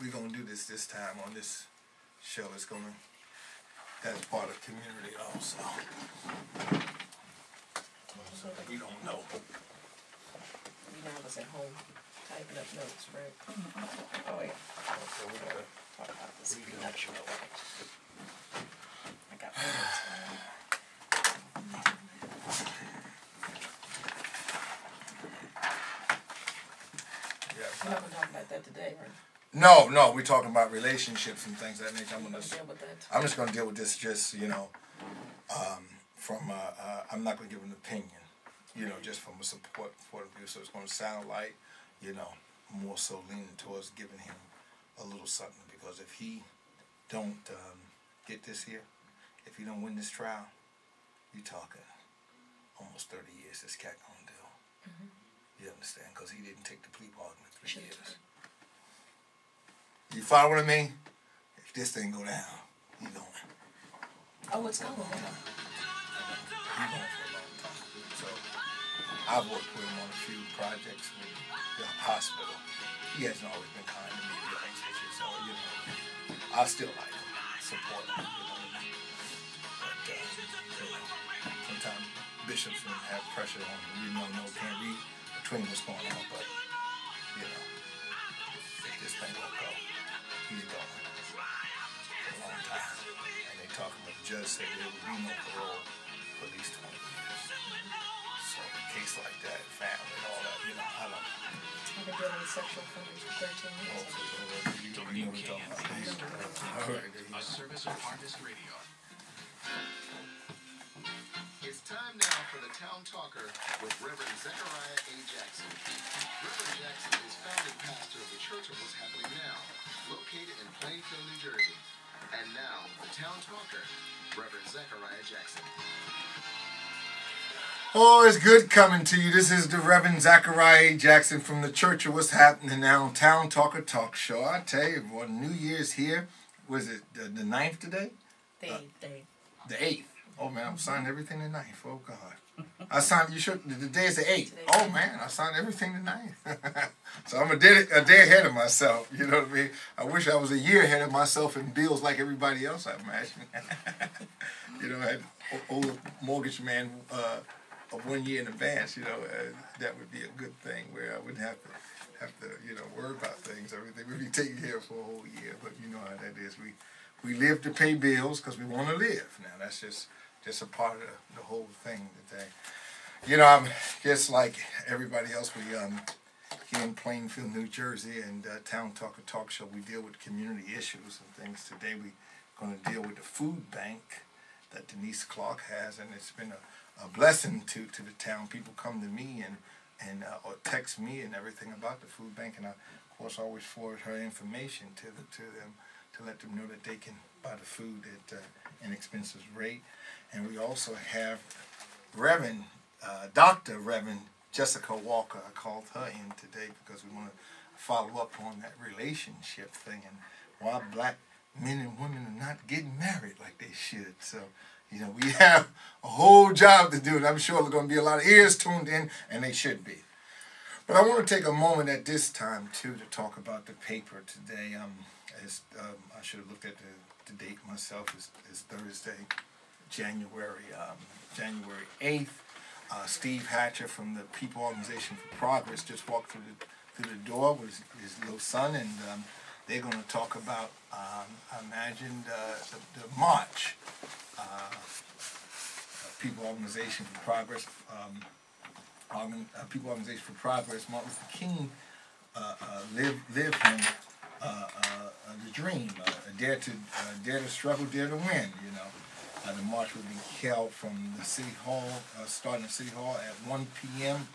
we're gonna do this time on this show. It's gonna that's part of community also. So we don't know. You know, I was at home typing up notes, right? Oh yeah. So we gotta Talk about this production. I got my notes. We're not gonna talk about that today, right? No, we're talking about relationships and things of that nature. We're gonna deal with that. I'm just gonna deal with this just, from I'm not gonna give an opinion, just from a support point of view. So it's gonna sound like, more so leaning towards giving him a little something, because if he don't get this here, if he don't win this trial, you talking almost 30 years this cat gonna do. You understand? Because he didn't take the plea bargain in 3 years. You follow what I mean? If this thing go down, he going. Oh, it's going down. He going for a long time. So I've worked with him on a few projects with the hospital. He hasn't always been kind to me, so I still like him, support him. But sometimes bishops have pressure on him. Can't read between what's going on, but if this thing won't go, he's going for a long time. And they talking about the judge said there would be no parole for at least 20 years. So a case like that, family and all that, I don't know. I've been dealing with sexual offenders for 13 years. A service of Harvest Radio. It's time now for the Town Talker with Reverend Zechariah A. Jackson. Reverend Jackson is founding pastor of the Church of What's Happening Now, located in Plainfield, New Jersey. And now, the Town Talker, Reverend Zechariah Jackson. Oh, it's good coming to you. This is the Reverend Zechariah Jackson from the Church of What's Happening Now, Town Talker Talk Show. I tell you, New Year's here. Was it the 9th today? The 8th. The 8th. Oh, man, I'm signing everything the 9th. Oh, God. I signed, the day is the 8th. Oh, man, I signed everything the 9th. So I'm a day ahead of myself. You know what I mean? I wish I was a year ahead of myself in bills like everybody else, I imagine. I had older mortgage man 1 year in advance, that would be a good thing where I wouldn't have to worry about things. Everything would be taken care of for a whole year. But you know how that is. We live to pay bills because we want to live. Now, that's just a part of the whole thing today. I'm just like everybody else. We here in Plainfield, New Jersey, and Town Talker Talk Show, we deal with community issues and things. Today we're going to deal with the food bank that Denise Clark has, and it's been a blessing to the town. People come to me and or text me and everything about the food bank, and I, of course, always forward her information to them to let them know that they can buy the food at an inexpensive rate. And we also have Dr. Reverend Jessica Walker. I called her in today because we want to follow up on that relationship thing and why black men and women are not getting married like they should. So, we have a whole job to do, and I'm sure there's going to be a lot of ears tuned in, and they should be. But I want to take a moment at this time, too, to talk about the paper today. I should have looked at the date myself. It's Thursday, January 8th. Steve Hatcher from the People Organization for Progress just walked through the door with his little son, and they're going to talk about, I imagine, the march. People Organization for Progress, People Organization for Progress. Martin Luther King lived him the dream. Dare to struggle, dare to win. The march will be held from the City Hall, starting at City Hall at 1 p.m.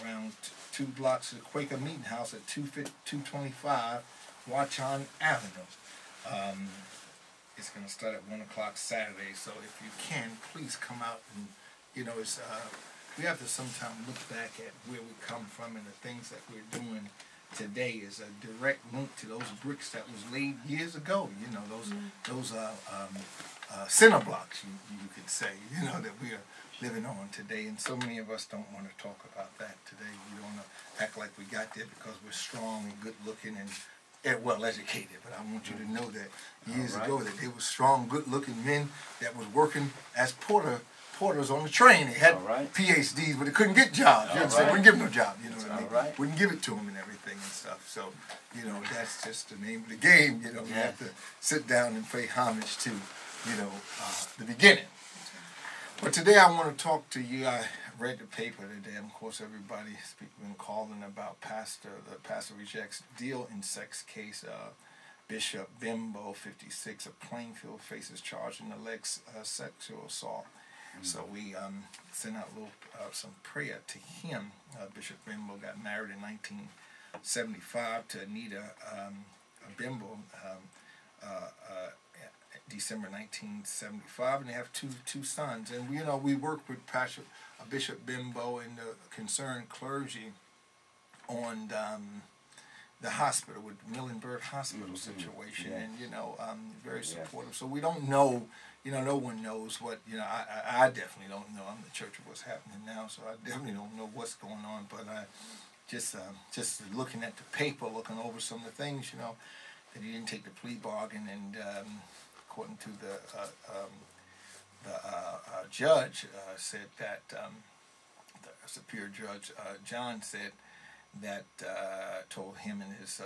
Around 2 blocks of the Quaker Meeting House at 225 Watchung Avenue. It's going to start at 1 o'clock Saturday, so if you can, please come out and, we have to sometimes look back at where we come from, and the things that we're doing today is a direct link to those bricks that was laid years ago, those cinder blocks, you could say, that we are living on today, and so many of us don't want to talk about that today. We don't want to act like we got there because we're strong and good looking and well educated, but I want you to know that years ago that they were strong, good-looking men that was working as porters on the train. They had PhDs, but they couldn't get jobs. You understand? Wouldn't give them no job. You know what I mean? Wouldn't give it to them and everything and stuff. So, you know, that's just the name of the game. You know, you have to sit down and pay homage to, you know, the beginning. But today I want to talk to you. I read the paper today, and of course everybody's been calling about the Pastor Rejects deal in sex case. Bishop Bimbo, 56, of Plainfield, faces charge in alleged sexual assault. So we sent out a little some prayer to him. Bishop Bimbo got married in 1975 to Anita Bimbo, December 1975, and they have two sons. And you know, we work with Bishop Bimbo and the concerned clergy on the hospital, with Millenberg Hospital situation, and you know, very supportive. So we don't know, you know, no one knows what, you know, I definitely don't know. I'm the church of what's happening now, so I definitely don't know what's going on. But I just looking at the paper, looking over some of the things, you know, that he didn't take the plea bargain, and according to the judge said that the Superior Judge John said that told him and his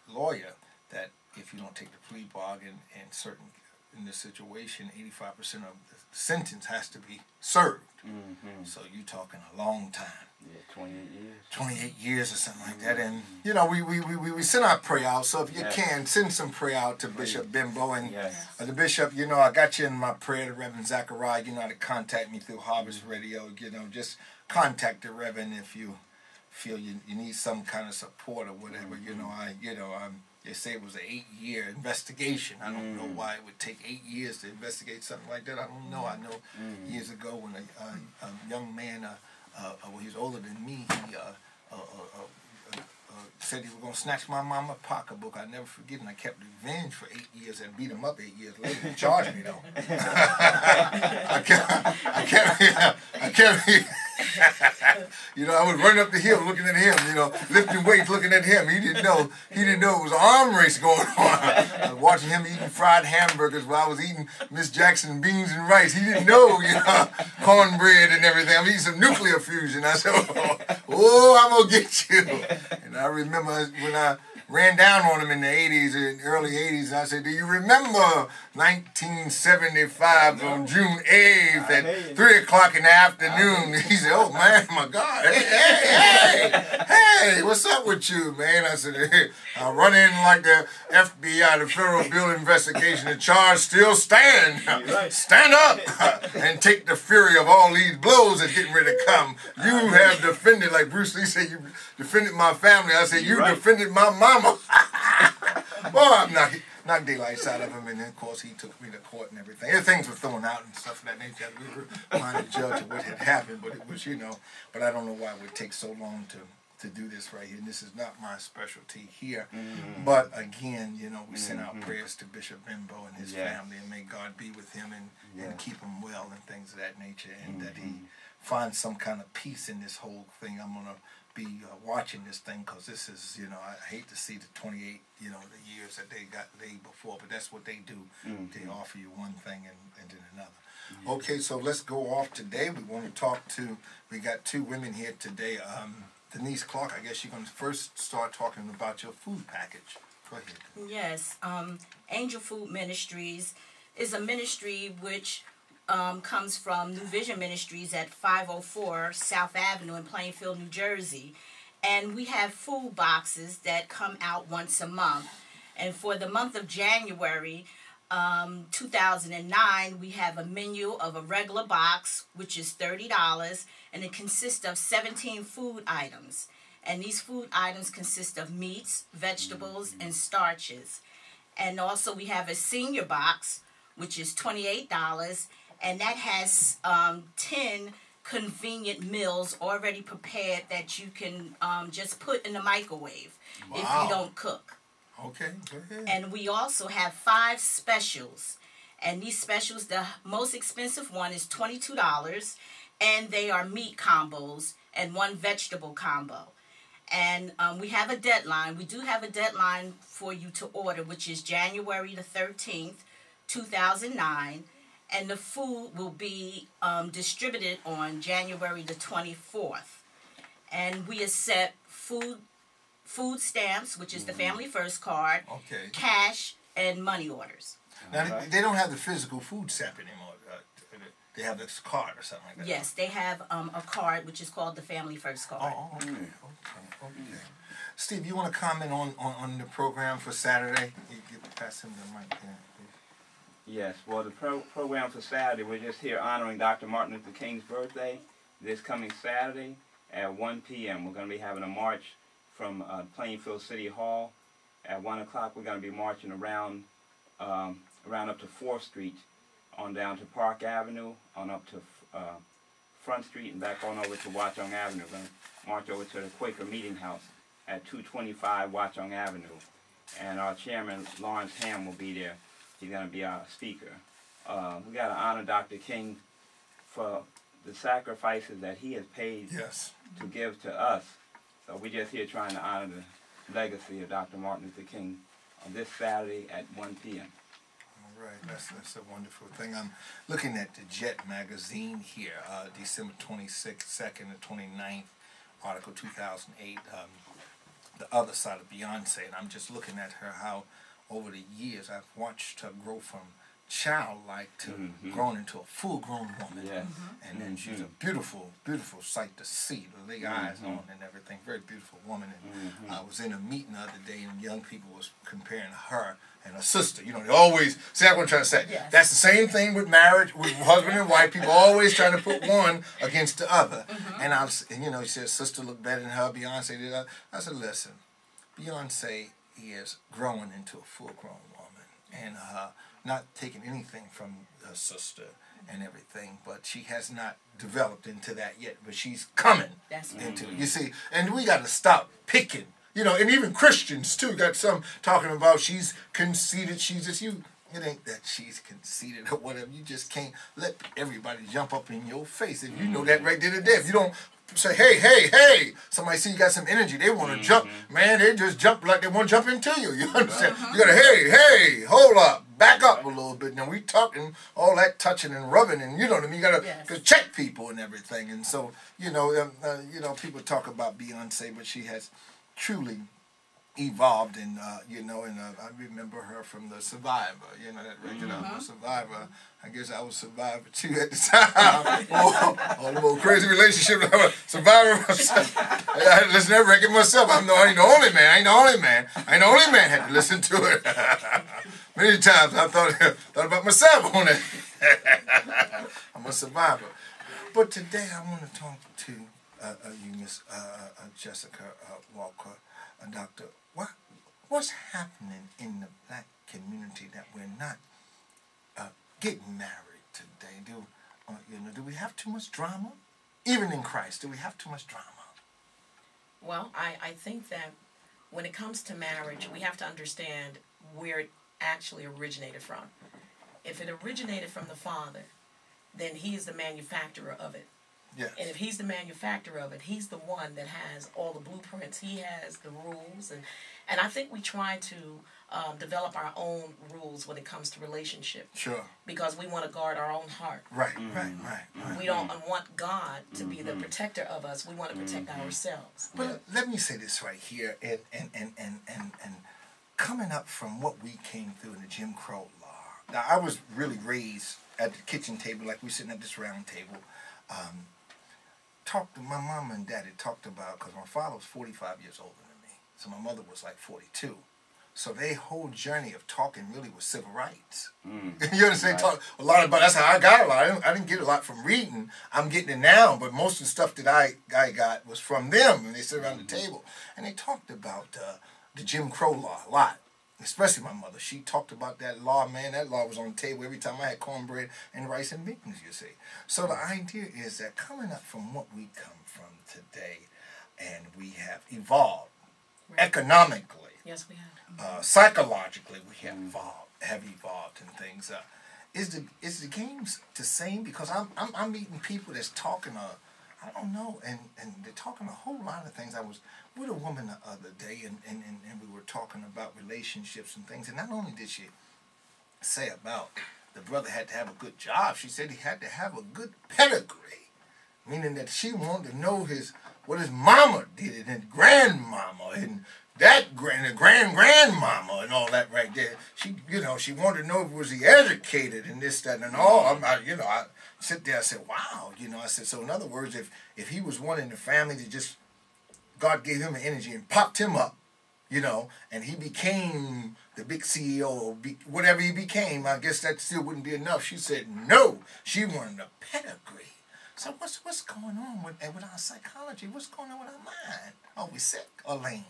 lawyer that if you don't take the plea bargain in this situation, 85% of the sentence has to be served. So you're talking a long time. Yeah, 28 years. 28 years or something like that. And you know, we send our prayer out. So if you can, send some prayer out to Bishop Bimbo and the bishop. You know, I got you in my prayer, the Reverend Zechariah. You know how to contact me through Harvest Radio. You know, just contact the Reverend if you feel you need some kind of support or whatever. You know, they say it was an 8-year investigation. I don't know why it would take 8 years to investigate something like that. I don't know. I know years ago when a young man, well, he was older than me, he said he was going to snatch my mama's pocketbook. I never forget, and I kept revenge for 8 years and beat him up 8 years later and charged me, though. I kept you know, I was running up the hill looking at him, you know, lifting weights looking at him. He didn't know it was an arm race going on. I was watching him eating fried hamburgers while I was eating Miss Jackson beans and rice. He didn't know, you know, cornbread and everything. I'm eating some nuclear fusion. I said, oh, I'm going to get you. And I remember when I ran down on him in the 80s, and early 80s, and I said, do you remember 1975 on June 8th at 3 o'clock in the afternoon? He said, oh man, my God, hey, what's up with you, man? I said, hey, I run in like the FBI, the Federal Bureau Investigation, the charge still stand. Stand up and take the fury of all these blows that's getting ready to come. You have defended, like Bruce Lee said, you defended my family. I said, you defended my mama. Well, I knocked daylights out of him, and then of course he took me to court and everything. Things were thrown out and stuff of that nature. We were trying to judge of what had happened, but it was, you know, but I don't know why it would take so long to do this right here. And this is not my specialty here. But again, you know, we send out prayers to Bishop Bimbo and his family, and may God be with him and keep him well and things of that nature, and that he finds some kind of peace in this whole thing. I'm going to be watching this thing, because this is, you know, I hate to see the 28, you know, the years that they got laid before, but that's what they do. They offer you one thing and then another. Okay, so let's go off today. We want to talk to, we got two women here today. Denise Clark, I guess you're going to first start talking about your food package. Go ahead. Yes, Angel Food Ministries is a ministry which comes from New Vision Ministries at 504 South Avenue in Plainfield, New Jersey. And we have food boxes that come out once a month. And for the month of January 2009, we have a menu of a regular box, which is $30, and it consists of 17 food items. And these food items consist of meats, vegetables, and starches. And also we have a senior box, which is $28, and that has 10 convenient meals already prepared that you can just put in the microwave if you don't cook. Okay, go ahead. And we also have 5 specials. And these specials, the most expensive one is $22, and they are meat combos and 1 vegetable combo. And we have a deadline. We do have a deadline for you to order, which is January the 13th, 2009. And the food will be distributed on January the 24th. And we accept food stamps, which is the Family First card, cash, and money orders. Now, they don't have the physical food stamp anymore. They have this card or something like that. Yes, they have a card, which is called the Family First card. Oh, okay, okay. Steve, you want to comment on the program for Saturday? You pass him the mic there. Yes, well, the program for Saturday, we're just here honoring Dr. Martin Luther King's birthday this coming Saturday at 1 p.m. We're going to be having a march from Plainfield City Hall. At 1 o'clock, we're going to be marching around up to 4th Street, on down to Park Avenue, on up to Front Street, and back on over to Watchung Avenue. We're going to march over to the Quaker Meeting House at 225 Watchung Avenue. And our chairman, Lawrence Ham, will be there. He's going to be our speaker. We got to honor Dr. King for the sacrifices that he has paid to give to us. So we're just here trying to honor the legacy of Dr. Martin Luther King on this Saturday at 1 p.m. All right, that's a wonderful thing. I'm looking at the Jet magazine here, December 22nd and 29th, article 2008, the other side of Beyonce, and I'm just looking at her, how over the years I've watched her grow from childlike to grown into a full-grown woman. And then she's a beautiful, beautiful sight to see, the big eyes on and everything. Very beautiful woman. And I was in a meeting the other day, and young people was comparing her and her sister. You know, they always, see that's what I'm trying to say. That's the same thing with marriage, with husband and wife. People always trying to put one against the other. And I was, and you know, he said, sister looked better than her, Beyonce did. I said, listen, Beyonce is growing into a full-grown woman. And not taking anything from her sister and everything, but she has not developed into that yet, but she's coming into it. You see, and we got to stop picking, you know, and even Christians too got some talking about she's conceited, she's just, it ain't that she's conceited or whatever. You just can't let everybody jump up in your face. If you know that right there today, if you don't say, hey, hey, hey, somebody see you got some energy, they want to jump, man, they just jump like they want to jump into you. You understand? You got to, hey, hey, hold up. Back up a little bit. Now we talking all that touching and rubbing, and you know what I mean. You gotta check people and everything. And so you know, people talk about Beyonce, but she has truly evolved. And you know, and I remember her from the Survivor. You know that record, Survivor. I guess I was Survivor too at the time. All the old crazy relationship. Survivor myself. I had to listen to that record myself. I ain't the only man. I ain't the only man. I ain't the only man had to listen to it. Many times I thought about myself on it. I'm a survivor. But today I want to talk to you, Miss Jessica Walker, Doctor. What's happening in the black community that we're not getting married today? Do we have too much drama? Even in Christ, do we have too much drama? Well, I think that when it comes to marriage, we have to understand where it actually originated from. If it originated from the Father, then he is the manufacturer of it. Yes. And if he's the manufacturer of it, he's the one that has all the blueprints. He has the rules. And I think we try to develop our own rules when it comes to relationship. Sure. Because we want to guard our own heart. Right. We don't want God to be the protector of us. We want to protect ourselves. But let me say this right here, and coming up from what we came through in the Jim Crow law. Now, I was really raised at the kitchen table, like we're sitting at this round table. My mom and daddy talked about, because my father was 45 years older than me, so my mother was like 42. So their whole journey of talking really was civil rights. You understand? Talk a lot about, that's how I got a lot. I didn't get a lot from reading. I'm getting it now, but most of the stuff that I got was from them, and they sit around the table. And they talked about the Jim Crow law a lot, especially my mother. She talked about that law, man. That law was on the table every time I had cornbread and rice and beans, you see. So the idea is that coming up from what we come from today, and we have evolved economically. Yes, we have. Psychologically, we have evolved in things. Is the games the same? Because I'm meeting people that's talking I don't know. And they're talking a whole lot of things. I was with a woman the other day, and we were talking about relationships and things. And not only did she say about the brother had to have a good job, she said he had to have a good pedigree, meaning that she wanted to know what his mama did and grandmama and that grandmama and all that right there. She, she wanted to know if was he educated and this, that, and all. I sit there, I said, wow, I said, so in other words, if he was one in the family that just, God gave him an energy and popped him up, and he became the big CEO or whatever he became, I guess that still wouldn't be enough. She said, no, she wanted a pedigree. So what's going on with our psychology? What's going on with our mind? Are we sick or lame?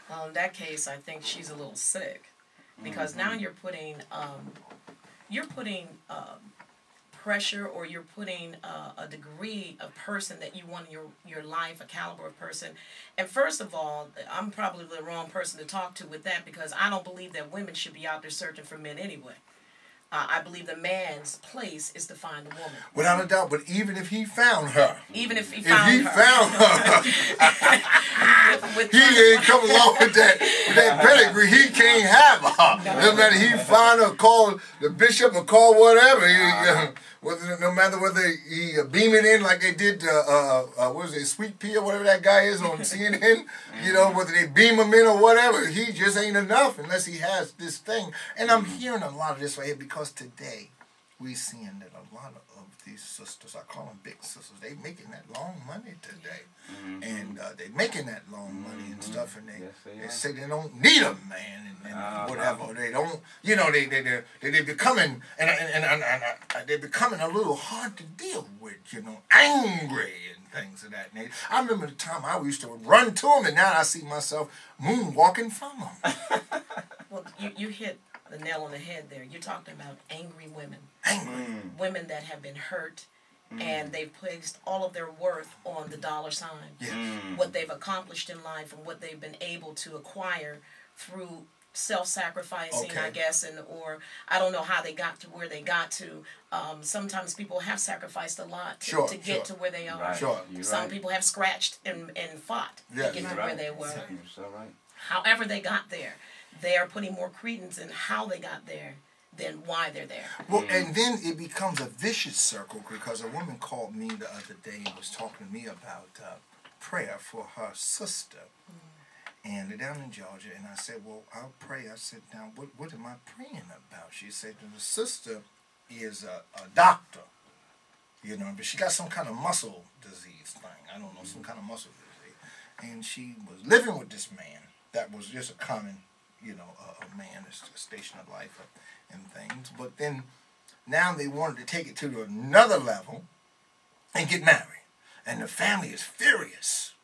Well, in that case, I think she's a little sick, because now you're putting pressure, or you're putting a degree of person that you want in your life, a caliber of person. And first of all, I'm probably the wrong person to talk to with that, because I don't believe that women should be out there searching for men anyway. I believe the man's place is to find the woman. Without a doubt, but even if he found her. Even if he found her. He ain't come along with that pedigree. He can't have her. No matter he find her, call the bishop or call whatever. No matter whether he beam it in like they did, what was it, Sweet Pea or whatever that guy is on CNN, whether they beam him in or whatever, he just ain't enough unless he has this thing. And I'm hearing a lot of this right here, because today we seeing that a lot of these sisters, I call them big sisters, they making that long money today. And they making that long money and stuff, and they say they don't need a man and whatever. They don't, they becoming, and they're becoming a little hard to deal with, angry and things of that nature. I remember the time I used to run to them, and now I see myself moonwalking from them. Well, you hit the nail on the head there. You're talking about angry women. Angry. Women that have been hurt, and they've placed all of their worth on the dollar sign. Yes. What they've accomplished in life and what they've been able to acquire through self-sacrificing, I guess, or I don't know how they got to where they got to. Sometimes people have sacrificed a lot to get to where they are. Right. Sure. Some people have scratched and fought to get to where they were. You're so right. However they got there, they are putting more credence in how they got there than why they're there. Well, and then it becomes a vicious circle, because a woman called me the other day and was talking to me about prayer for her sister. And they're down in Georgia, and I said, well, I'll pray. I said, now, what am I praying about? She said, the sister is a doctor, but she got some kind of muscle disease thing. I don't know, some kind of muscle disease. And she was living with this man that was just a common, a man, a station of life and things. But then now they wanted to take it to another level and get married. And the family is furious.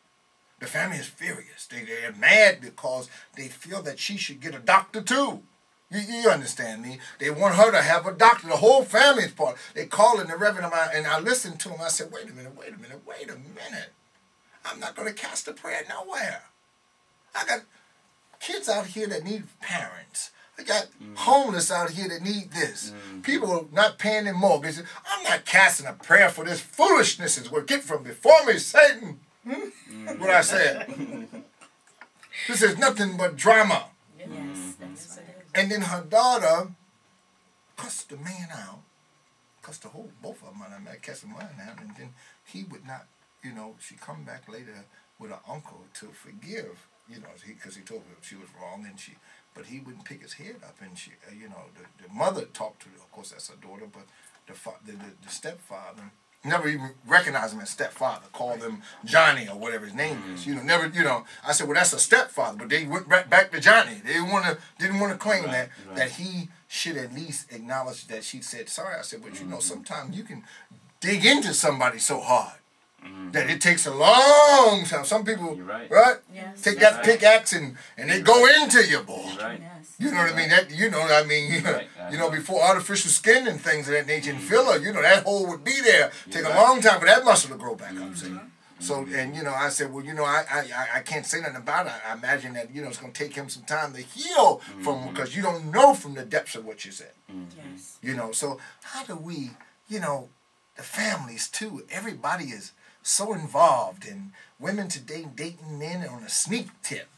The family is furious. They're mad because they feel that she should get a doctor too. You understand me? They want her to have a doctor. The whole family is part. They call in the Reverend, and I listened to him. I said, wait a minute. I'm not going to cast a prayer nowhere. I got kids out here that need parents. I got homeless out here that need this. People not paying their mortgages. I'm not casting a prayer for this foolishness. Is what get from before me, Satan. What I said. This is nothing but drama. Yes, that's it. And then her daughter cussed the man out. Cussed both of them out. I mean, cussed mine out. And then he would not, she come back later with her uncle to forgive, because he told her she was wrong, but he wouldn't pick his head up. And she, the mother talked to her. Of course, that's her daughter, but the stepfather never even recognized him as stepfather. Called him Johnny or whatever his name is. Never. I said, well, that's a stepfather, but they went back to Johnny. They didn't want to claim that he should at least acknowledge that she said sorry. I said, but sometimes you can dig into somebody so hard that it takes a long time. Some people, right? Yes. Take that pickaxe and they go into you, boy. Right. Yes. You know what I mean? Before artificial skin and things of that nature and filler, that hole would be there. Take a long time for that muscle to grow back up. See? So, and I said, well, I can't say nothing about it. I imagine that it's going to take him some time to heal from, because you don't know from the depths of what you said. Yes. So how do we, the families too. Everybody is so involved, and women today dating men on a sneak tip,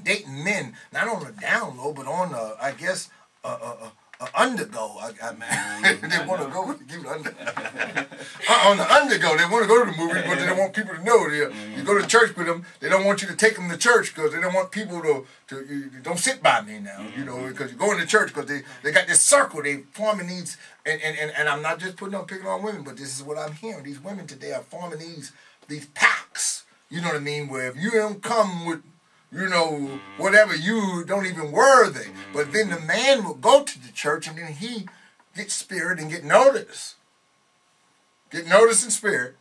dating men not on the down low, but on I guess undergo. I mean, they want to go give it under. On the undergo, they want to go to the movies, but they don't want people to know. You go to church with them, they don't want you to take them to church because they don't want people to you don't sit by me now, you know, because you're going to church because they got this circle, they forming these, and I'm not just picking on women, but this is what I'm hearing. These women today are forming these packs, you know what I mean, where if you don't come with, you know, whatever, you don't even worthy. But then the man will go to the church and then he gets spirit and get noticed. Get noticed in spirit.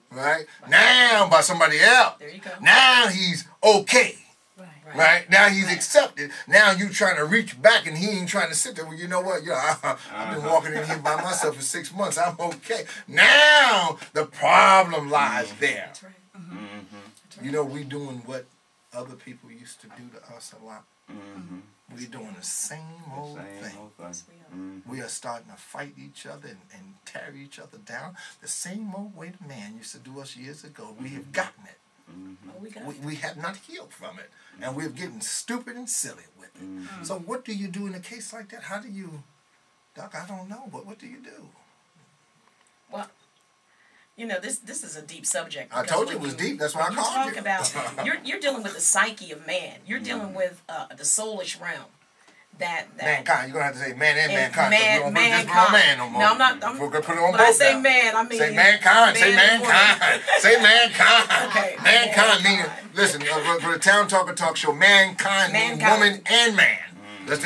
Right? Now by somebody else. There you go. Now he's okay. Right. Right? Now he's accepted. Now you trying to reach back and he ain't trying to sit there. Well, you know what? I've been walking in here by myself for 6 months. I'm okay. Now the problem lies there. That's right. You know, we doing what other people used to do to us a lot. We're doing the same old thing. We are starting to fight each other and tear each other down the same old way the man used to do us years ago. We have gotten it. We have not healed from it. And we're getting stupid and silly with it. So what do you do in a case like that? How do you, Doc, I don't know, but what do you do? Well, you know, this is a deep subject. I told you it was deep. That's why I called you. You talk about, you're dealing with the psyche of man. You're dealing with the soulish realm. That mankind. You're going to have to say man and mankind. Mankind. Man no more. No, I'm not. We're going to put it on when both I say now. man, I mean say mankind. Say mankind. Say mankind. Okay. Mankind meaning, listen, for the Town Talker Talk Show, mankind means woman and man. Let's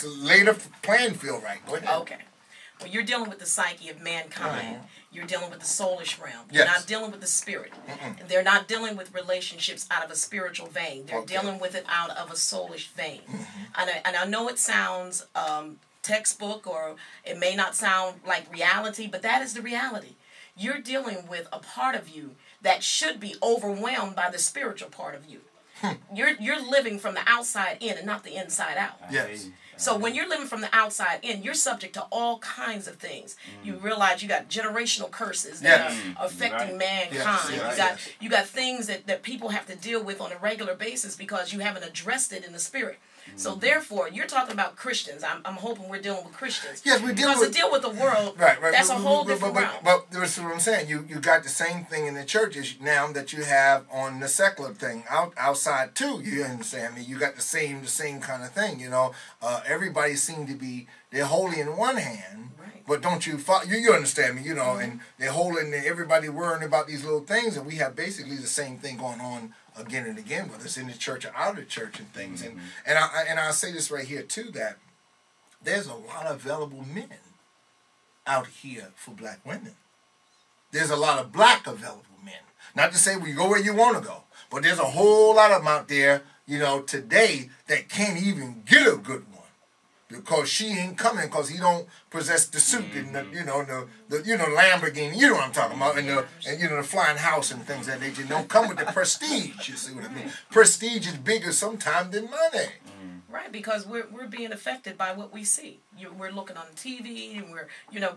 lay the playing field right. Go ahead. Okay. Well, you're dealing with the psyche of mankind. You're dealing with the soulish realm. Yes. You're not dealing with the spirit. They're not dealing with relationships out of a spiritual vein. They're dealing with it out of a soulish vein. And I know it sounds textbook, or it may not sound like reality, but that is the reality. You're dealing with a part of you that should be overwhelmed by the spiritual part of you. You're living from the outside in and not the inside out. Yes. So when you're living from the outside in, you're subject to all kinds of things. You realize you got generational curses that are affecting mankind. You got things that people have to deal with on a regular basis because you haven't addressed it in the spirit. So therefore, you're talking about Christians. I'm hoping we're dealing with Christians. Yes, we deal with... Because to deal with the world, right. that's a whole different realm. But that's what I'm saying. You got the same thing in the churches now that you have on the secular thing outside too. You understand me? You got the same kind of thing. You know, everybody seems to be, they're holy in one hand, but don't you follow? You understand me? You know, and they're holding. Everybody worrying about these little things, and we have basically the same thing going on again and again, whether it's in the church or out of the church and things. And I'll say this right here too, that there's a lot of available men out here for black women. There's a lot of black available men. Not to say we go where you want to go, but there's a whole lot of them out there, you know, today that can't even get a good one because she ain't coming because he don't possess the suit and the, you know, the Lamborghini, you know what I'm talking about, and you know, the flying house and things that they just don't come with the prestige. You see what I mean? Prestige is bigger sometimes than money. Right, because we're being affected by what we see. We're looking on TV, and we're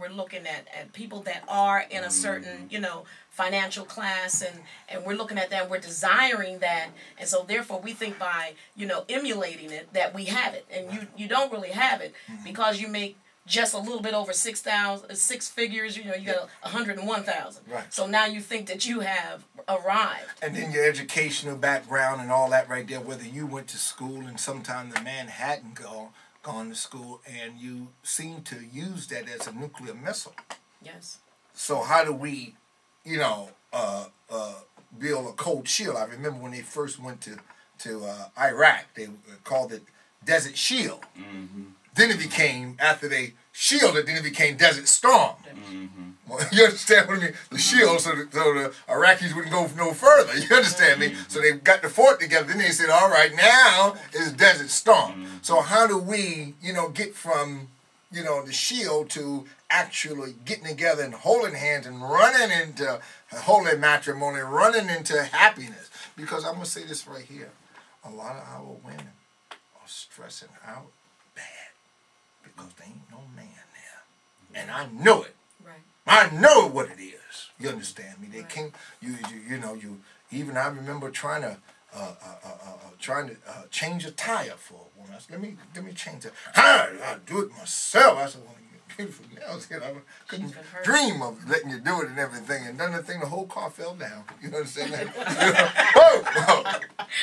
looking at people that are in a certain financial class, and we're looking at that, and we're desiring that, and so therefore we think by emulating it that we have it, and you don't really have it because you make just a little bit over 6 figures. You got 101,000. Right. So now you think that you have arrived. And then your educational background and all that right there, whether you went to school and sometimes the man hadn't gone to school, and you seem to use that as a nuclear missile. Yes. So how do we, build a cold shield? I remember when they first went to Iraq, they called it Desert Shield. Then it became, after they shielded, then it became Desert Storm. Well, you understand what I mean? The shield, so the Iraqis wouldn't go no further. You understand me? So they got the fort together. Then they said, all right, now it's Desert Storm. So how do we, get from, the shield to actually getting together and holding hands and running into holy matrimony, running into happiness? Because I'm going to say this right here. A lot of our women are stressing out bad because there ain't no man there. And I know it. Right. I know what it is. You understand me? They can't. You know you. Even I remember trying to change a tire for a woman. I said, let me change it. I do it myself. I said, well, beautiful nails. You know, I couldn't dream of letting you do it and everything. And then the whole car fell down. You understand that? Whoa!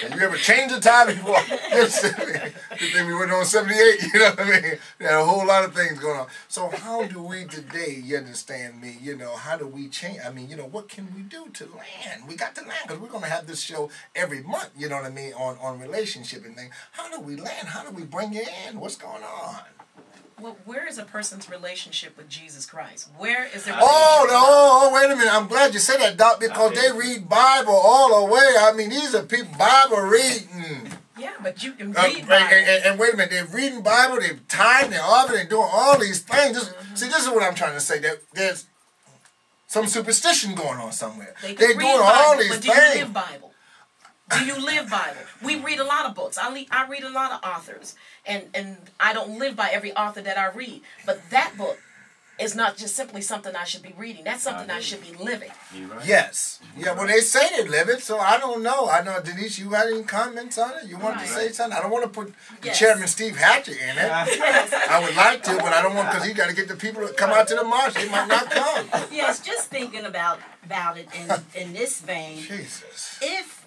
Have you ever changed a tire before? Good thing we went on 78. You know what I mean? There are a whole lot of things going on. So how do we today? You understand me? You know, how do we change? I mean, you know, what can we do to land? We got to land because we're going to have this show every month. You know what I mean? On relationship and things. How do we land? How do we bring you in? What's going on? Well, where is a person's relationship with Jesus Christ? Where is their Oh, wait a minute. I'm glad you said that, Doc, because they read Bible all the way. I mean, these are people Bible reading. Yeah, but you can read Bible. And wait a minute. They're reading Bible, they're tithing, they're offering, they're doing all these things. See, this is what I'm trying to say. There's some superstition going on somewhere. They're doing all these things. Do you live Bible? Do you live Bible? We read a lot of books. I read a lot of authors. And I don't live by every author that I read. But that book is not just simply something I should be reading. That's something I should be living. Right. Yes. Yeah, well, they say they live it, so I don't know. I know, Denise, you got any comments on it? You want to say something? I don't want to put Chairman Steve Hatchett in it. I would like to, but I don't want, because he got to get the people to come out to the march. They might not come. Yes, just thinking about it in this vein. Jesus. If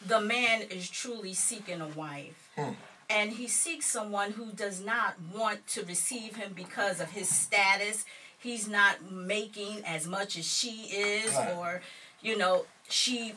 the man is truly seeking a wife, and he seeks someone who does not want to receive him because of his status, he's not making as much as she is, or, you know, she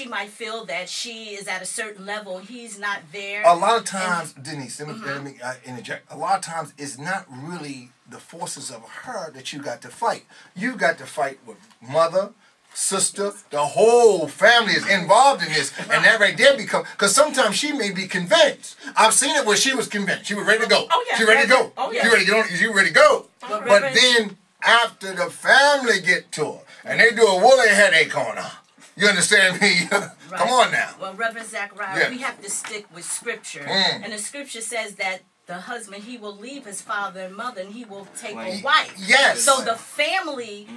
might feel that she is at a certain level, he's not there. A lot of times, Denise, let me interject. A lot of times it's not really the forces of her that you got to fight. You got to fight with mother, sister, the whole family is involved in this, and that right there because sometimes she may be convinced. I've seen it where she was convinced. She was ready to go. Oh, yeah. She ready to go. Oh, yeah. She ready to get on. She ready to go. But then after the family get to her and they do a woolly headache on her, you understand me? Come on now. Well, Reverend Zachariah, we have to stick with Scripture, and the Scripture says that the husband, he will leave his father and mother, and he will take a wife. Yes. So the family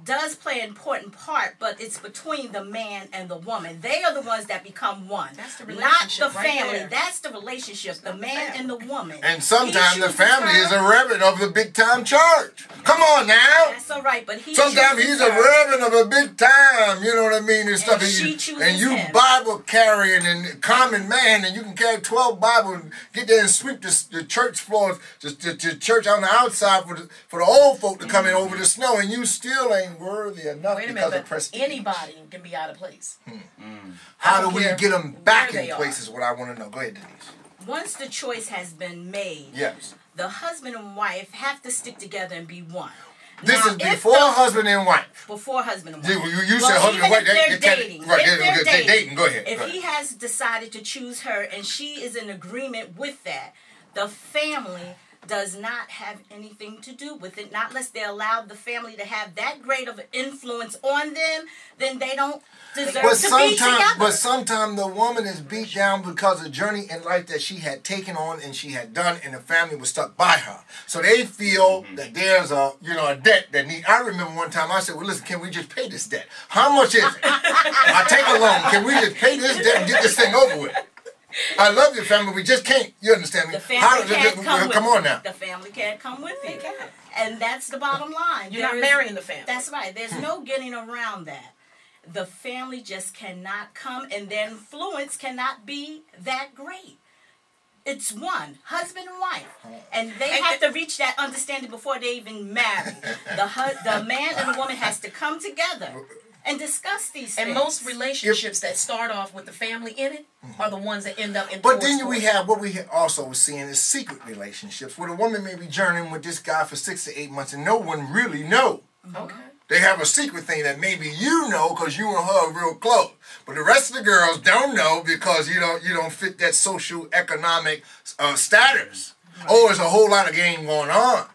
does play an important part, but it's between the man and the woman. They are the ones that become one. That's the Not relationship the family. right there. That's the relationship. The man and the woman. And sometimes the family is a reverend of the big time church. Come on now. That's all right, but sometimes he's a reverend of a big time, you know what I mean, and stuff. And you him. Bible carrying and common man, and you can carry 12 Bibles and get there and sweep the church floors, the church on the outside for the old folk to come in over the snow, and you still ain't worthy enough. Wait a because minute, of prestige. anybody can be out of place. How do we get them back in place is what I want to know. Go ahead, Denise. Once the choice has been made, yes, the husband and wife have to stick together and be one. This is before husband and wife. Before husband and wife. You said husband and wife. They're dating. Right, they're dating. Go ahead. If he has decided to choose her and she is in agreement with that, the family does not have anything to do with it. Not unless they allow the family to have that great of an influence on them, then they don't deserve to be together. But sometimes the woman is beat down because of the journey in life that she had taken on and she had done, and the family was stuck by her. So they feel that there's a debt that needs. I remember one time I said, well, listen, can we just pay this debt? How much is it? I take a loan. Can we just pay this debt and get this thing over with? I love your family, we just can't. You understand me? The family can't come on now. The family can't come with you. And that's the bottom line. You're not marrying the family. That's right. There's no getting around that. The family just cannot come, and their influence cannot be that great. It's one, husband and wife. And they have to reach that understanding before they even marry. The man and the woman has to come together and discuss these things. And most relationships that start off with the family in it are the ones that end up in But then we have what we also seeing is secret relationships where the woman may be journeying with this guy for 6 to 8 months and no one really know. Okay. They have a secret thing that maybe you know because you and her are real close. But the rest of the girls don't know because you don't fit that social economic status. Right. Oh, there's a whole lot of game going on.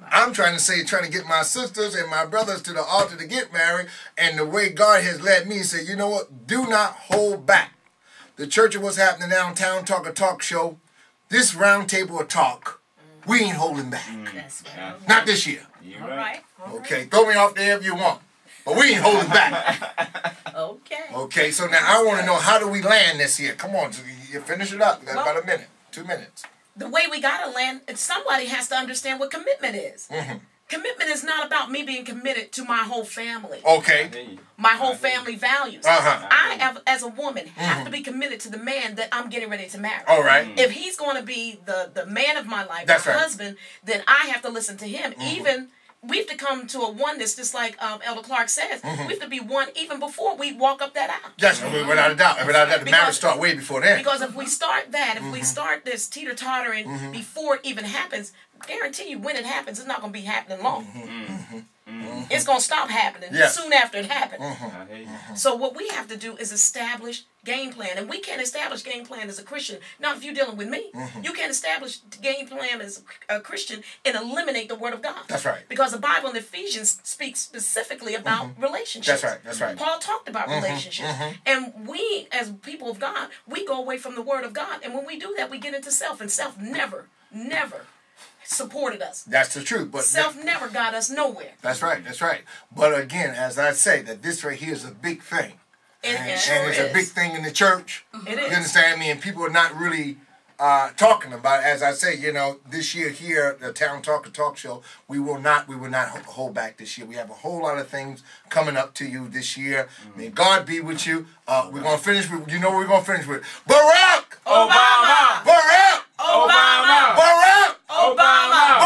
I'm trying to get my sisters and my brothers to the altar to get married, and the way God has led me, say, you know what? Do not hold back. The Church of What's Happening Now, Town Talk, a talk show. This round table of talk we ain't holding back. That's right. Not this year. You're All right. right. Okay, throw me off there if you want. But we ain't holding back. Okay. Okay, so now I want to know, how do we land this year? Come on, you finish it up. We got Well- about a minute, 2 minutes. The way we gotta land, somebody has to understand what commitment is. Commitment is not about me being committed to my whole family, Okay. my whole family values. Uh-huh. I, as a woman, have to be committed to the man that I'm getting ready to marry. All right. If he's going to be the man of my life, That's my right. husband, then I have to listen to him. Even we have to come to a oneness, just like Elder Clark says. We have to be one even before we walk up that aisle. Yes, without a doubt. Without a doubt, the Because- marriage start way before then. Because if we start that, if we start this teeter-tottering before it even happens, guarantee you when it happens, it's not going to be happening long. It's going to stop happening Yes. soon after it happens. I hear you. So what we have to do is establish game plan. And we can't establish game plan as a Christian, not if you're dealing with me. You can't establish game plan as a Christian and eliminate the Word of God. That's right. Because the Bible in Ephesians speaks specifically about relationships. That's right, that's right. Paul talked about relationships. And we, as people of God, we go away from the Word of God. And when we do that, we get into self. And self never supported us. That's the truth. But Self never got us nowhere. that's right, that's right. But again, as I say, that this right here is a big thing. And it And sure it's is. a big thing in the church. It You is. understand me? And people are not really talking about it. As I say, you know, this year here, the Town Talker Talk Show, we will not hold back this year. We have a whole lot of things coming up to you this year. May God be with you. We're going to finish with, you know what we're going to finish with? Barack! Obama! Barack! Obama! Barack! Obama!